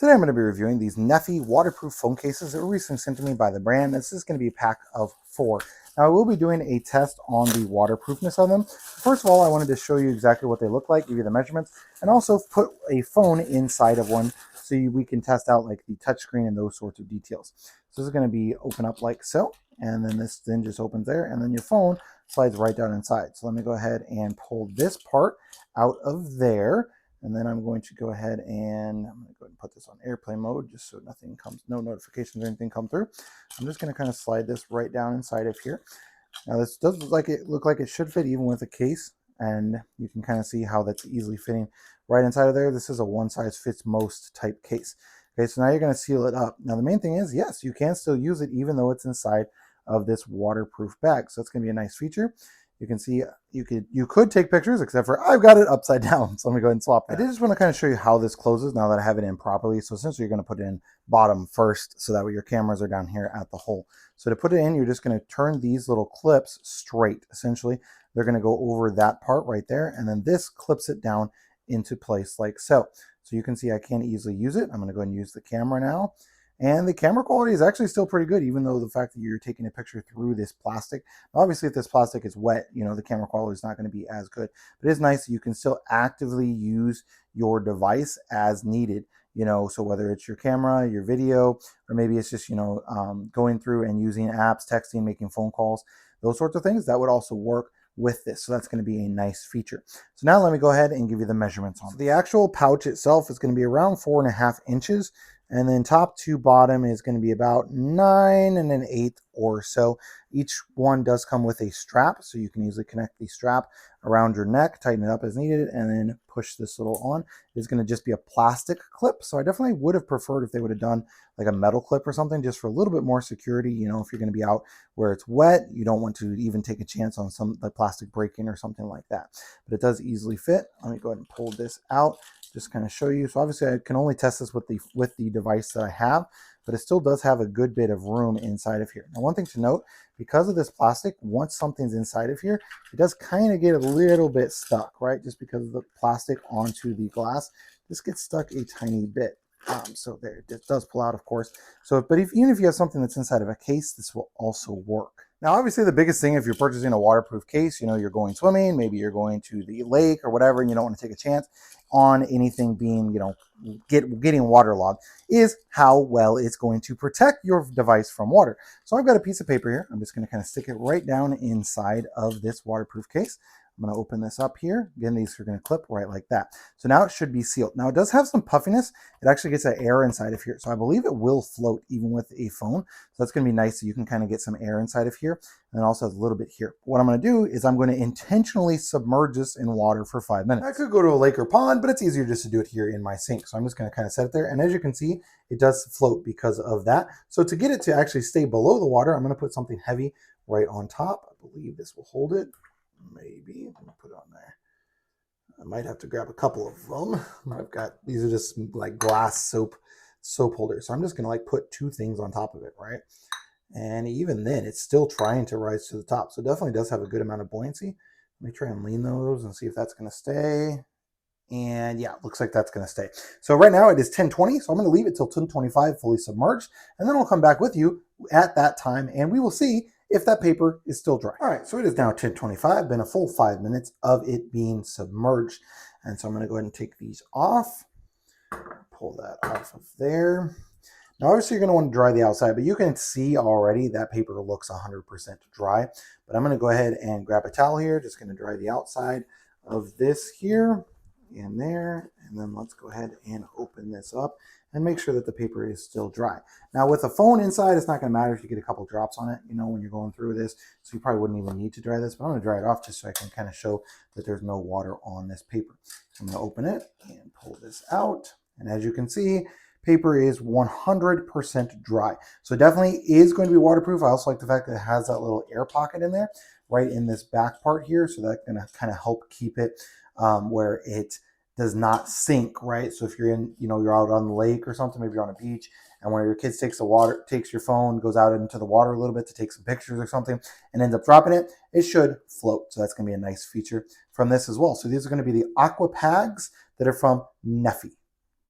Today I'm going to be reviewing these Nephi waterproof phone cases that were recently sent to me by the brand. This is going to be a pack of 4. Now I will be doing a test on the waterproofness of them. First of all, I wanted to show you exactly what they look like, give you the measurements, and also put a phone inside of one so we can test out like the touchscreen and those sorts of details. So this is going to be open up like so, and then this then just opens there, and then your phone slides right down inside. So let me go ahead and pull this part out of there. And then I'm going to go ahead and I'm going to go ahead and put this on airplane mode just so nothing comes, no notifications or anything come through. I'm just going to kind of slide this right down inside of here. Now this does look like it should fit even with a case, and you can kind of see how that's easily fitting right inside of there. This is a one size fits most type case. Okay, so now you're going to seal it up. Now the main thing is, yes, you can still use it even though it's inside of this waterproof bag. So it's going to be a nice feature. You can see you could take pictures, except for I've got it upside down. So let me go ahead and swap that. I did just want to kind of show you how this closes now that I have it in properly. So essentially you're going to put it in bottom first so that way your cameras are down here at the hole. So to put it in, you're just going to turn these little clips straight. Essentially, they're going to go over that part right there. And then this clips it down into place like so. So you can see I can easily use it. I'm going to go ahead and use the camera now. And the camera quality is actually still pretty good, even though the fact that you're taking a picture through this plastic. Obviously, if this plastic is wet, the camera quality is not going to be as good. But it is nice that you can still actively use your device as needed. So whether it's your camera, your video, or maybe it's just, going through and using apps, texting, making phone calls, those sorts of things, that would also work with this. So that's going to be a nice feature. So now let me go ahead and give you the measurements on it. So the actual pouch itself is going to be around 4.5 inches. And then top to bottom is going to be about 9 1/8 or so. Each one does come with a strap, so you can easily connect the strap around your neck, tighten it up as needed, and then push this little on. It's going to just be a plastic clip, so I definitely would have preferred if they would have done like a metal clip or something, just for a little bit more security. If you're going to be out where it's wet, you don't want to even take a chance on the plastic breaking or something like that. But it does easily fit. Let me go ahead and pull this out. Just kind of show you. So obviously I can only test this with the device that I have, but it still does have a good bit of room inside of here. Now, one thing to note, because of this plastic, once something's inside of here, it does kind of get a little bit stuck, right? Just because of the plastic onto the glass, this gets stuck a tiny bit. So there, it does pull out, of course. So, but even if you have something that's inside of a case, this will also work. Now, obviously, the biggest thing if you're purchasing a waterproof case, you're going swimming, maybe you're going to the lake or whatever, and you don't want to take a chance on anything being, getting waterlogged, is how well it's going to protect your device from water. So I've got a piece of paper here. I'm just going to kind of stick it right down inside of this waterproof case. I'm going to open this up here. Again, these are going to clip right like that. So now it should be sealed. Now it does have some puffiness. It actually gets that air inside of here. So I believe it will float even with a phone. So that's going to be nice. So you can kind of get some air inside of here. And it also has a little bit here. What I'm going to do is I'm going to intentionally submerge this in water for 5 minutes. I could go to a lake or pond, but it's easier just to do it here in my sink. So I'm just going to kind of set it there. And as you can see, it does float because of that. So to get it to actually stay below the water, I'm going to put something heavy right on top. I believe this will hold it. Maybe I'm gonna put it on there. I might have to grab a couple of them. I've got, these are just like glass soap holders. So I'm just gonna like put 2 things on top of it, right? And even then it's still trying to rise to the top. So it definitely does have a good amount of buoyancy. Let me try and lean those and see if that's gonna stay. And yeah, looks like that's going to stay. So right now it is 10:20, so I'm going to leave it till 10:25 fully submerged, and then I'll come back with you at that time, and we will see if that paper is still dry. All right, so it is now 10:25, been a full 5 minutes of it being submerged, and so I'm going to go ahead and take these off, pull that off of there. Now, obviously, you're going to want to dry the outside, but you can see already that paper looks 100% dry. But I'm going to go ahead and grab a towel here, just going to dry the outside of this here. In there, and then let's go ahead and open this up and make sure that the paper is still dry. Now with a phone inside, it's not going to matter if you get a couple drops on it, when you're going through this, so you probably wouldn't even need to dry this, but I'm going to dry it off just so I can kind of show that there's no water on this paper. I'm going to open it and pull this out, and as you can see, paper is 100% dry. So it definitely is going to be waterproof. I also like the fact that it has that little air pocket in there, right in this back part here, so that's going to kind of help keep it where it does not sink, right? So if you're in, you're out on the lake or something, maybe you're on a beach, and one of your kids takes your phone, goes out into the water a little bit to take some pictures or something, and ends up dropping it, it should float. So that's going to be a nice feature from this as well. So these are going to be the Aqua Pags that are from Nephi.